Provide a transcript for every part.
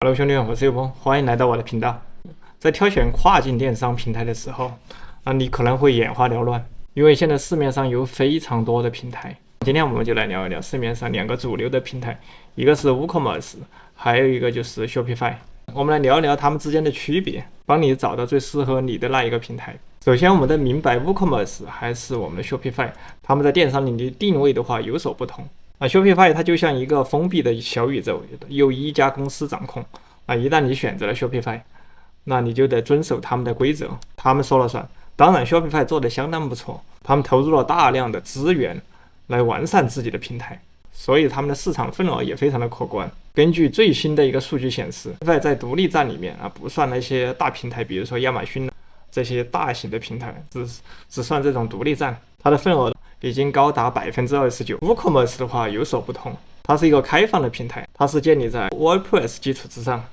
Hello，兄弟们，我是尤峰，欢迎来到我的频道。在挑选跨境电商平台的时候，你可能会眼花缭乱，因为现在市面上有非常多的平台。今天我们就来聊一聊市面上两个主流的平台，一个是 WooCommerce，还有一个就是 Shopify。我们来聊一聊它们之间的区别，帮你找到最适合你的那一个平台。首先，我们得明白 WooCommerce 还是我们的 Shopify，它们在电商领域定位的话有所不同。Shopify 它就像一个封闭的小宇宙，由一家公司掌控。一旦你选择了 Shopify， 那你就得遵守他们的规则，他们说了算。当然 Shopify 做得相当不错，他们投入了大量的资源来完善自己的平台，所以他们的市场份额也非常的可观。根据最新的一个数据显示， Shopify 在独立站里面不算那些大平台，比如说亚马逊这些大型的平台，只算这种独立站，它的份额已经高达 29%。 WooCommerce 的话有所不同，它是一个开放的平台，它是建立在 WordPress 基础之上。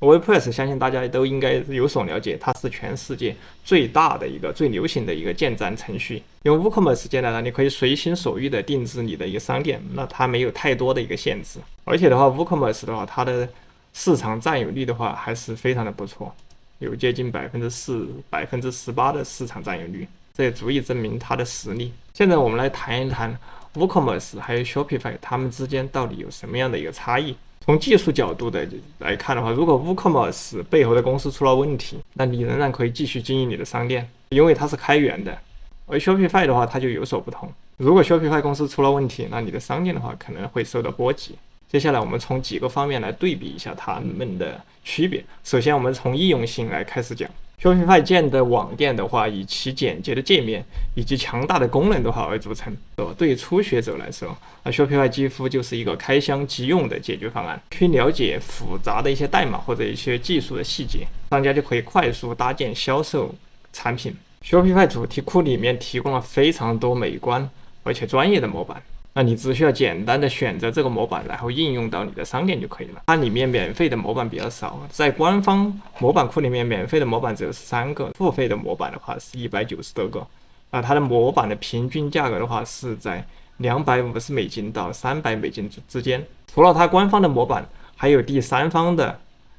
WordPress 相信大家都应该有所了解，它是全世界最大的一个最流行的一个建站程序。用 WooCommerce 建来了，你可以随心所欲的定制你的一个商店，那它没有太多的一个限制。而且的话 WooCommerce 的话，它的市场占有率的话还是非常的不错，有接近4%、18%的市场占有率，这也足以证明它的实力。现在我们来谈一谈 WooCommerce 还有 Shopify 它们之间到底有什么样的一个差异。从技术角度的来看的话，如果 WooCommerce 背后的公司出了问题，那你仍然可以继续经营你的商店，因为它是开源的。而 Shopify 的话，它就有所不同。如果 Shopify 公司出了问题，那你的商店的话可能会受到波及。接下来我们从几个方面来对比一下它们的区别。首先，我们从易用性来开始讲。Shopify 建的网店的话，以其简洁的界面以及强大的功能的话而著称。对于初学者来说，Shopify 几乎就是一个开箱即用的解决方案。去了解复杂的一些代码或者一些技术的细节，商家就可以快速搭建销售产品。Shopify 主题库里面提供了非常多美观而且专业的模板。那你只需要简单的选择这个模板，然后应用到你的商店就可以了。它里面免费的模板比较少，在官方模板库里面，免费的模板只有13个，付费的模板的话是190多个。它的模板的平均价格的话是在$250到$300之间。除了它官方的模板，还有第三方的，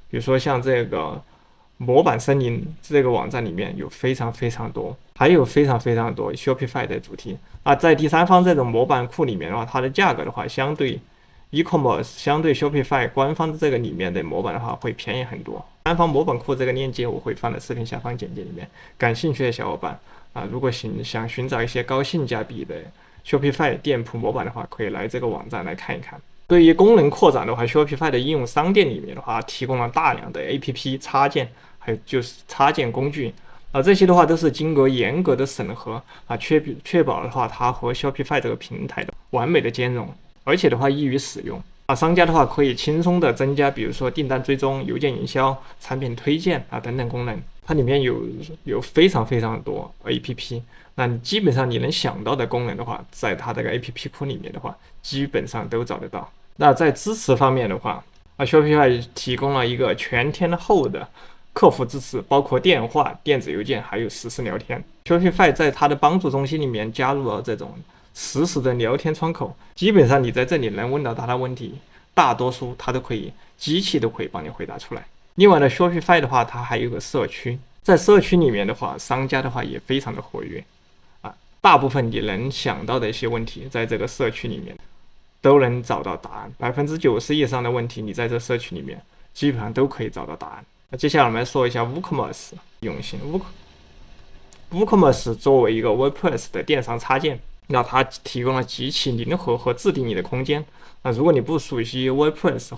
比如说像这个模板森林这个网站里面有非常多，还有非常多 Shopify 的主题。在第三方这种模板库里面的话，它的价格的话，相对 e-commerce 相对 Shopify 官方的这个里面的模板的话会便宜很多。官方模板库这个链接我会放在视频下方简介里面，感兴趣的小伙伴如果想寻找一些高性价比的 Shopify 店铺模板的话，可以来这个网站来看一看。对于功能扩展的话， Shopify 的应用商店里面的话，提供了大量的 APP 插件，还有就是插件工具。这些的话都是经过严格的审核确保的话它和 Shopify 这个平台的完美的兼容，而且的话易于使用。商家的话可以轻松的增加，比如说订单追踪、邮件营销、产品推荐等等功能。它里面有非常多 APP， 那你基本上你能想到的功能的话，在它这个 APP 库里面的话，基本上都找得到。那在支持方面的话，Shopify 提供了一个全天候的客服支持，包括电话、电子邮件还有实时聊天。Shopify 在它的帮助中心里面加入了这种实时的聊天窗口，基本上你在这里能问到它的问题，大多数它都可以，机器都可以帮你回答出来。另外呢 Shopify 的话，它还有个社区，在社区里面的话，商家的话也非常的活跃大部分你能想到的一些问题，在这个社区里面都能找到答案，90%以上的问题你在这社区里面基本上都可以找到答案。接下来我们来说一下 WooCommerce 用性。WooCommerce 作为一个 WordPress 的电商插件，那它提供了极其灵活和自定义的空间。如果你不熟悉 WordPress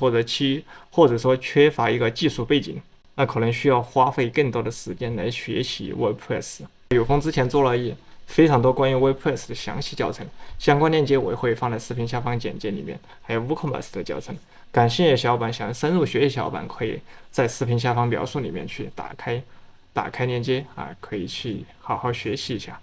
或者说缺乏一个技术背景，那可能需要花费更多的时间来学习 WordPress。有风之前做了非常多关于 WordPress 的详细教程，相关链接我也会放在视频下方简介里面，还有 WooCommerce 的教程。感兴趣的小伙伴，想深入学习小伙伴，可以在视频下方描述里面去打开链接可以去好好学习一下。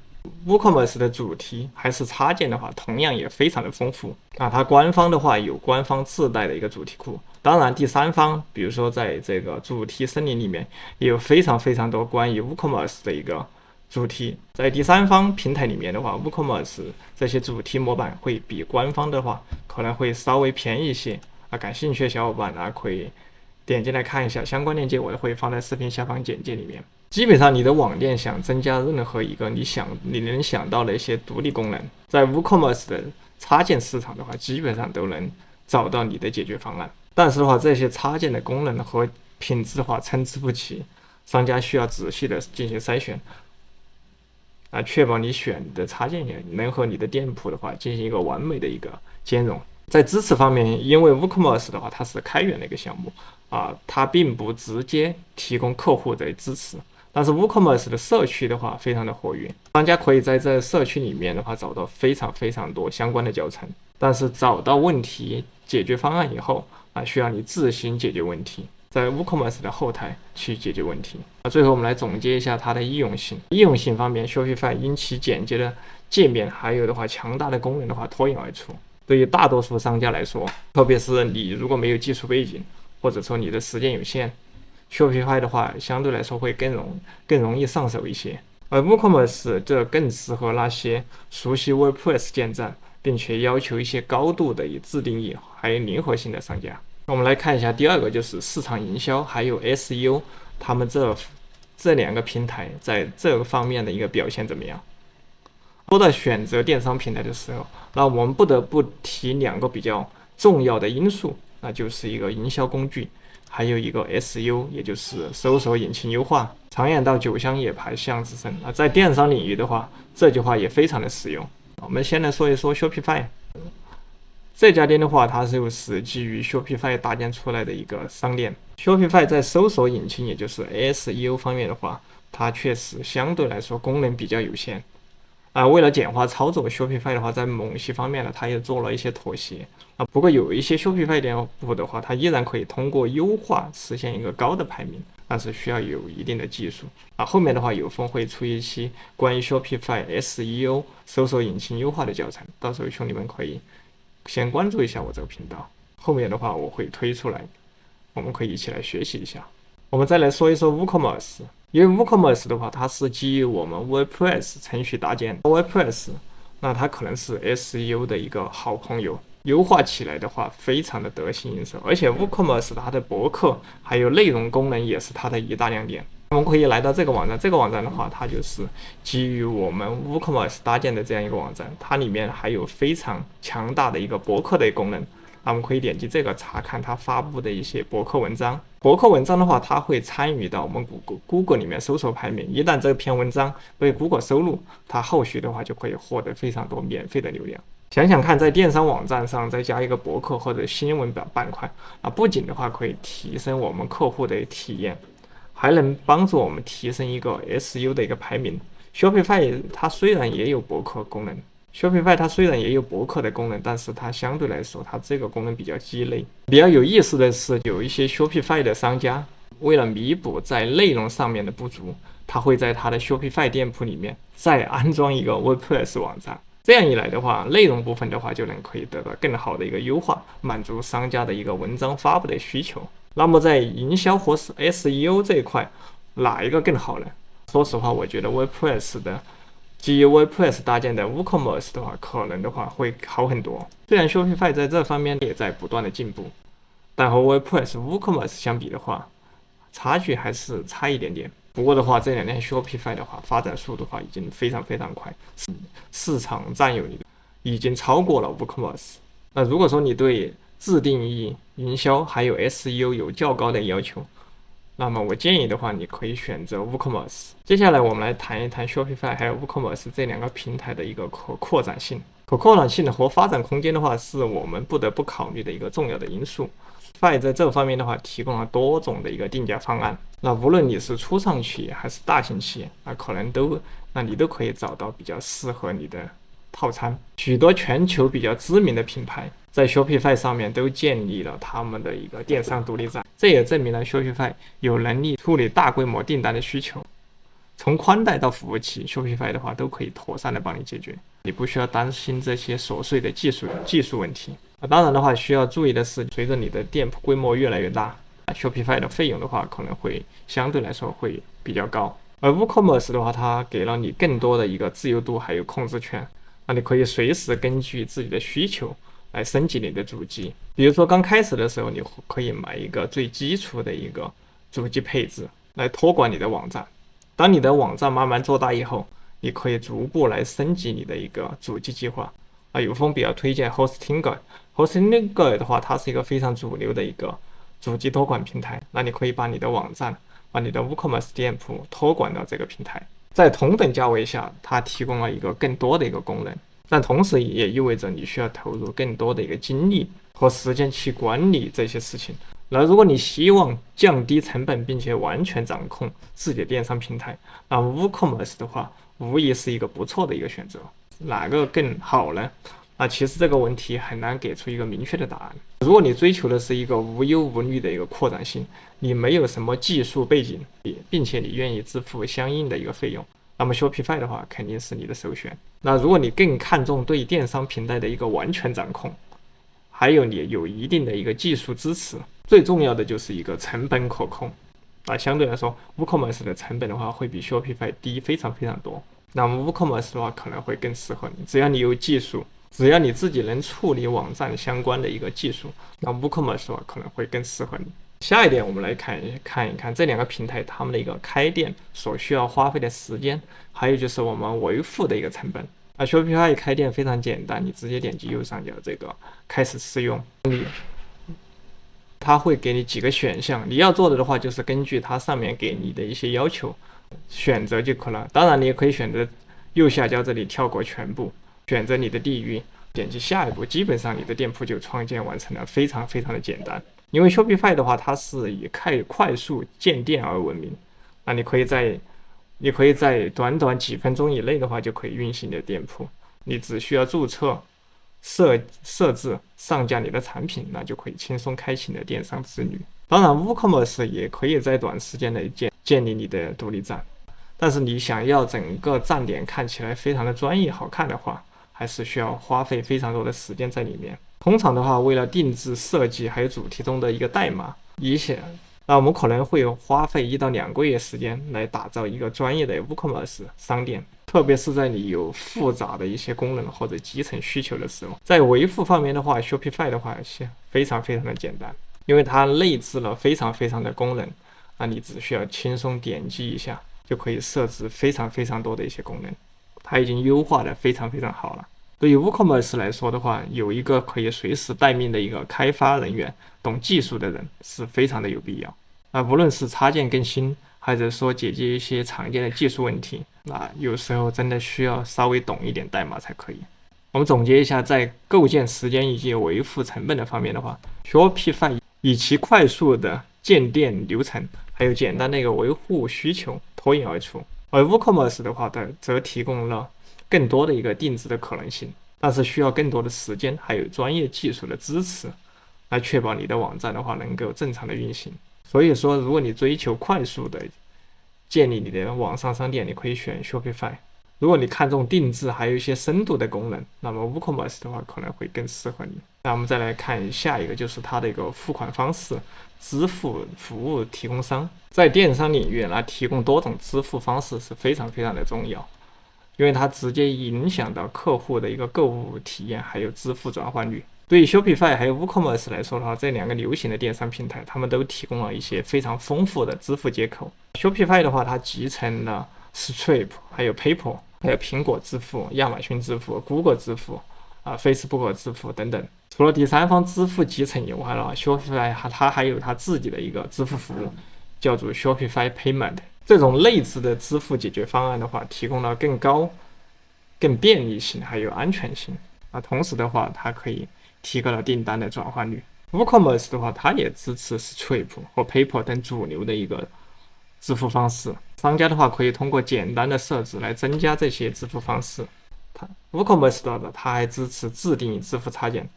WooCommerce 的主题还是插件的话，同样也非常的丰富它官方的话有官方自带的一个主题库，当然第三方，比如说在这个主题森林里面，也有非常多关于 WooCommerce 的一个主题。在第三方平台里面的话， WooCommerce 这些主题模板会比官方的话可能会稍微便宜一些感兴趣的小伙伴可以点进来看一下，相关链接我会放在视频下方简介里面。基本上你的网店想增加任何一个你能想到的一些独立功能，在 WooCommerce 的插件市场的话，基本上都能找到你的解决方案。但是的话，这些插件的功能和品质的话参差不齐，商家需要仔细的进行筛选，确保你选的插件也能和你的店铺的话进行一个完美的一个兼容。在支持方面，因为 WooCommerce 的话它是开源的一个项目它并不直接提供客户的支持。但是 WooCommerce 的社区的话非常的活跃，商家可以在这社区里面的话找到非常多相关的教程。但是找到问题解决方案以后需要你自行解决问题，在 WooCommerce 的后台去解决问题。最后我们来总结一下它的易用性。易用性方面 ，Shopify 因其简洁的界面，还有的话强大的功能的话脱颖而出。对于大多数商家来说，特别是你如果没有技术背景，或者说你的时间有限，Shopify 的话相对来说会更容易上手一些。而 WooCommerce 这更适合那些熟悉 WordPress 建站，并且要求一些高度的自定义还有灵活性的商家。我们来看一下第二个，就是市场营销还有 SEO， 他们这两个平台在这个方面的一个表现怎么样？说到选择电商平台的时候，那我们不得不提两个比较重要的因素，那就是一个营销工具，还有一个 SEO， 也就是搜索引擎优化。常言道酒香也排巷子深在电商领域的话，这句话也非常的实用。我们先来说一说 Shopify。这家店的话，它就是基于 Shopify 搭建出来的一个商店。Shopify 在搜索引擎，也就是 SEO 方面的话，它确实相对来说功能比较有限。为了简化操作 ，Shopify 的话，在某些方面呢，它也做了一些妥协。不过有一些 Shopify 店铺的话，它依然可以通过优化实现一个高的排名，但是需要有一定的技术。后面的话有风会出一期关于 Shopify SEO 搜索引擎优化的教程，到时候兄弟们可以先关注一下我这个频道。后面的话我会推出来，我们可以一起来学习一下。我们再来说一说 WooCommerce。因为 WooCommerce 的话，它是基于我们 WordPress 程序搭建 WordPress， 那它可能是 SEO 的一个好朋友，优化起来的话非常的得心应手。而且 WooCommerce 它的博客还有内容功能也是它的一大亮点。我们可以来到这个网站，这个网站的话，它就是基于我们 WooCommerce 搭建的这样一个网站，它里面还有非常强大的一个博客的功能。我们可以点击这个查看它发布的一些博客文章。博客文章的话，它会参与到我们Google 里面搜索排名。一旦这篇文章被 Google 收录，它后续的话就可以获得非常多免费的流量。想想看，在电商网站上再加一个博客或者新闻板块，不仅的话可以提升我们客户的体验，还能帮助我们提升一个 SEO 的一个排名。Shopify 它虽然也有博客功能。Shopify 它虽然也有博客的功能，但是它相对来说，它这个功能比较鸡肋。比较有意思的是，有一些 Shopify 的商家，为了弥补在内容上面的不足，他会在他的 Shopify 店铺里面再安装一个 WordPress 网站。这样一来的话，内容部分的话就能可以得到更好的一个优化，满足商家的一个文章发布的需求。那么在营销和 SEO 这一块，哪一个更好呢？说实话，我觉得 WordPress 的基于 WordPress 搭建的 WooCommerce 的话，可能的话会好很多。虽然 Shopify 在这方面也在不断的进步，但和 WordPress、WooCommerce 相比的话，差距还是差一点点。不过的话，这两年 Shopify 的话发展速度的话已经非常快，市场占有率已经超过了 WooCommerce。那如果说你对自定义、营销还有 SEO 有较高的要求，那么我建议的话，你可以选择 WooCommerce。接下来我们来谈一谈 Shopify 还有 WooCommerce 这两个平台的一个可扩展性和发展空间的话，是我们不得不考虑的一个重要的因素。Shopify 在这方面的话，提供了多种的一个定价方案。那无论你是初创企业还是大型企业，你都可以找到比较适合你的套餐。许多全球比较知名的品牌在 Shopify 上面都建立了他们的一个电商独立站，这也证明了 Shopify 有能力处理大规模订单的需求。从宽带到服务器 ，Shopify 的话都可以妥善的帮你解决，你不需要担心这些琐碎的技术问题。当然的话，需要注意的是，随着你的店铺规模越来越大，Shopify 的费用的话可能会相对来说会比较高。而 WooCommerce 的话，它给了你更多的一个自由度还有控制权，那你可以随时根据自己的需求来升级你的主机。比如说刚开始的时候，你可以买一个最基础的一个主机配置来托管你的网站。当你的网站慢慢做大以后，你可以逐步来升级你的一个主机计划。有风比较推荐 Hostinger 的话，它是一个非常主流的一个主机托管平台。那你可以把你的网站、把你的 WooCommerce 店铺托管到这个平台。在同等价位下，它提供了一个更多的一个功能，但同时也意味着你需要投入更多的一个精力和时间去管理这些事情。那如果你希望降低成本，并且完全掌控自己的电商平台，那 WooCommerce 的话，无疑是一个不错的一个选择。哪个更好呢？其实这个问题很难给出一个明确的答案。如果你追求的是一个无忧无虑的一个扩展性，你没有什么技术背景，并且你愿意支付相应的一个费用，那么 Shopify 的话肯定是你的首选。那如果你更看重对电商平台的一个完全掌控，还有你有一定的一个技术支持，最重要的就是一个成本可控。相对来说 WooCommerce 的成本的话会比 Shopify 低非常非常多。那么 WooCommerce 的话可能会更适合你，只要你有技术，只要你自己能处理网站相关的一个技术，那 WooCommerce 的话可能会更适合你。下一点，我们来看一看这两个平台它们的一个开店所需要花费的时间，还有就是我们维护的一个成本。Shopify 开店非常简单，你直接点击右上角这个开始试用，它会给你几个选项，你要做的话就是根据它上面给你的一些要求选择就可了。当然你也可以选择右下角这里跳过全部，选择你的地域，点击下一步，基本上你的店铺就创建完成了，非常非常的简单。因为 Shopify 的话它是以快速建店而闻名，那你可以在短短几分钟以内的话就可以运行你的店铺，你只需要注册、设置、上架你的产品，那就可以轻松开启你的电商之旅。当然 WooCommerce 也可以在短时间内建立你的独立站，但是你想要整个站点看起来非常的专业好看的话，还是需要花费非常多的时间在里面。通常的话，为了定制设计还有主题中的一个代码那我们可能会花费1到2个月时间来打造一个专业的 WooCommerce 商店，特别是在你有复杂的一些功能或者集成需求的时候。在维护方面的话， Shopify 的话非常非常的简单，因为它内置了非常非常的功能，那你只需要轻松点击一下就可以设置非常非常多的一些功能，它已经优化的非常非常好了。对于 WooCommerce 来说的话，有一个可以随时待命的一个开发人员，懂技术的人是非常的有必要。无论是插件更新，还是说解决一些常见的技术问题，那有时候真的需要稍微懂一点代码才可以。我们总结一下，在构建时间以及维护成本的方面的话， Shopify 以其快速的建店流程，还有简单的一个维护需求脱颖而出。而 WooCommerce 的话，则提供了更多的一个定制的可能性，但是需要更多的时间还有专业技术的支持，来确保你的网站的话能够正常的运行。所以说，如果你追求快速的建立你的网上商店，你可以选 Shopify。如果你看重定制还有一些深度的功能，那么 WooCommerce 的话可能会更适合你。那我们再来看下一个，就是它的一个付款方式，支付服务提供商。在电商领域呢，提供多种支付方式是非常非常的重要，因为它直接影响到客户的一个购物体验还有支付转换率。对于 Shopify 还有 WooCommerce 来说的话，这两个流行的电商平台，他们都提供了一些非常丰富的支付接口。Shopify 的话，它集成了 Stripe 还有 PayPal 还有苹果支付、亚马逊支付、Google 支付Facebook 支付等等。除了第三方支付集成以外呢， Shopify 它还有它自己的一个支付服务，叫做 Shopify Payment。这种类似的支付解决方案的话，提供了更便利性还有安全性。同时的话，它可以提高了订单的转换率。WooCommerce 的话，它也支持 Stripe 和 PayPal 等主流的一个支付方式。商家的话可以通过简单的设置来增加这些支付方式。WooCommerce 的它还支持自定义支付插件。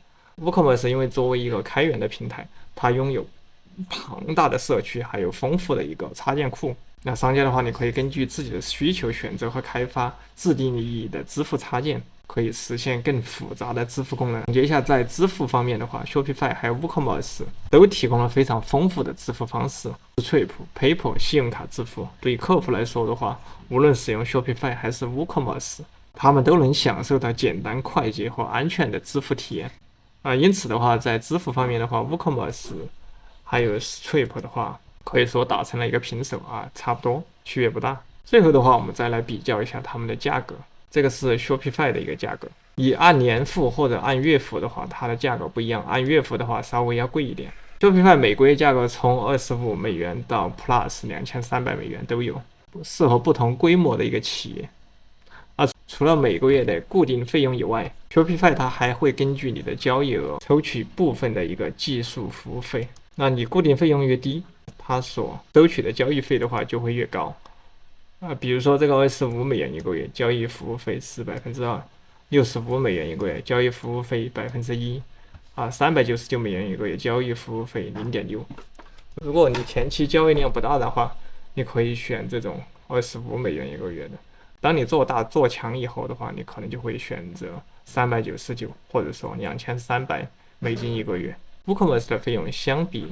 WooCommerce 因为作为一个开源的平台，它拥有庞大的社区，还有丰富的一个插件库。那商家的话，你可以根据自己的需求选择和开发自定义的支付插件，可以实现更复杂的支付功能。总结一下，在支付方面的话， Shopify 还有 WooCommerce 都提供了非常丰富的支付方式。Stripe、PayPal 信用卡支付，对客户来说的话，无论使用 Shopify 还是 WooCommerce， 他们都能享受到简单、快捷和安全的支付体验。因此的话，在支付方面的话，WooCommerce 还有 Stripe 的话，可以说打成了一个平手差不多，区别不大。最后的话，我们再来比较一下它们的价格。这个是 Shopify 的一个价格，以按年付或者按月付的话，它的价格不一样。按月付的话，稍微要贵一点。Shopify 每个月价格从$25到 Plus $2300都有，适合不同规模的一个企业。除了每个月的固定费用以外，Shopify 它还会根据你的交易额抽取部分的一个技术服务费。那你固定费用越低，它所收取的交易费的话就会越高。比如说这个$25一个月，交易服务费是2%；$65一个月，交易服务费1%；$399一个月，交易服务费0.6%。如果你前期交易量不大的话，你可以选这种$25一个月的。当你做大做强以后的话，你可能就会选择399，或者说$2300一个月。WooCommerce 的费用相比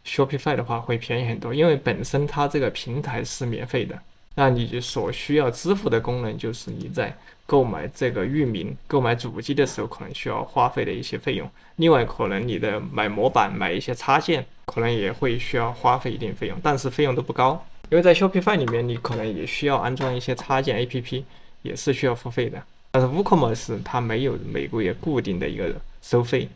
Shopify 的话会便宜很多，因为本身它这个平台是免费的，那你所需要支付的功能就是你在购买这个域名、购买主机的时候可能需要花费的一些费用。另外，可能你的买模板、买一些插件，可能也会需要花费一定费用，但是费用都不高。因为在 Shopify 里面，你可能也需要安装一些插件 APP， 也是需要付费的。但是 WooCommerce 它没有每个月固定的一个收费，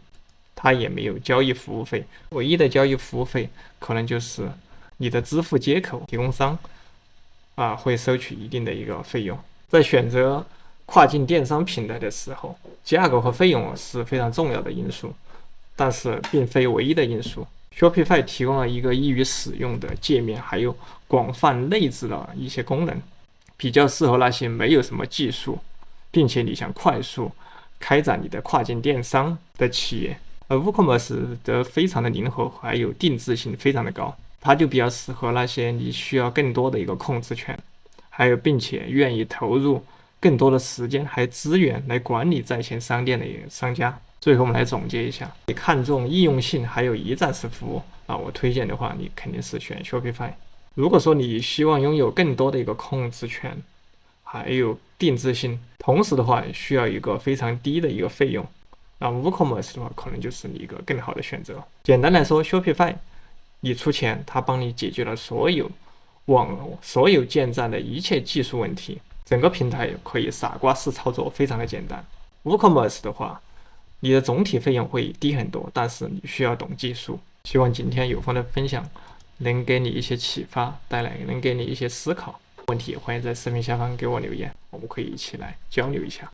它也没有交易服务费，唯一的交易服务费可能就是你的支付接口提供商会收取一定的一个费用。在选择跨境电商平台的时候，价格和费用是非常重要的因素，但是并非唯一的因素。Shopify 提供了一个易于使用的界面，还有广泛内置的一些功能，比较适合那些没有什么技术，并且你想快速开展你的跨境电商的企业。而 WooCommerce 则非常的灵活，还有定制性非常的高，它就比较适合那些你需要更多的一个控制权，还有并且愿意投入更多的时间还有资源来管理在线商店的商家。最后我们来总结一下，你看重易用性还有一站式服务我推荐的话，你肯定是选 Shopify。如果说你希望拥有更多的一个控制权，还有定制性，同时的话需要一个非常低的一个费用，那 WooCommerce 的话可能就是你一个更好的选择。简单来说 ，Shopify 你出钱，它帮你解决了所有建站的一切技术问题，整个平台可以傻瓜式操作，非常的简单。WooCommerce 的话，你的总体费用会低很多，但是你需要懂技术。希望今天有方的分享能给你一些启发，能给你一些思考。问题欢迎在视频下方给我留言，我们可以一起来交流一下。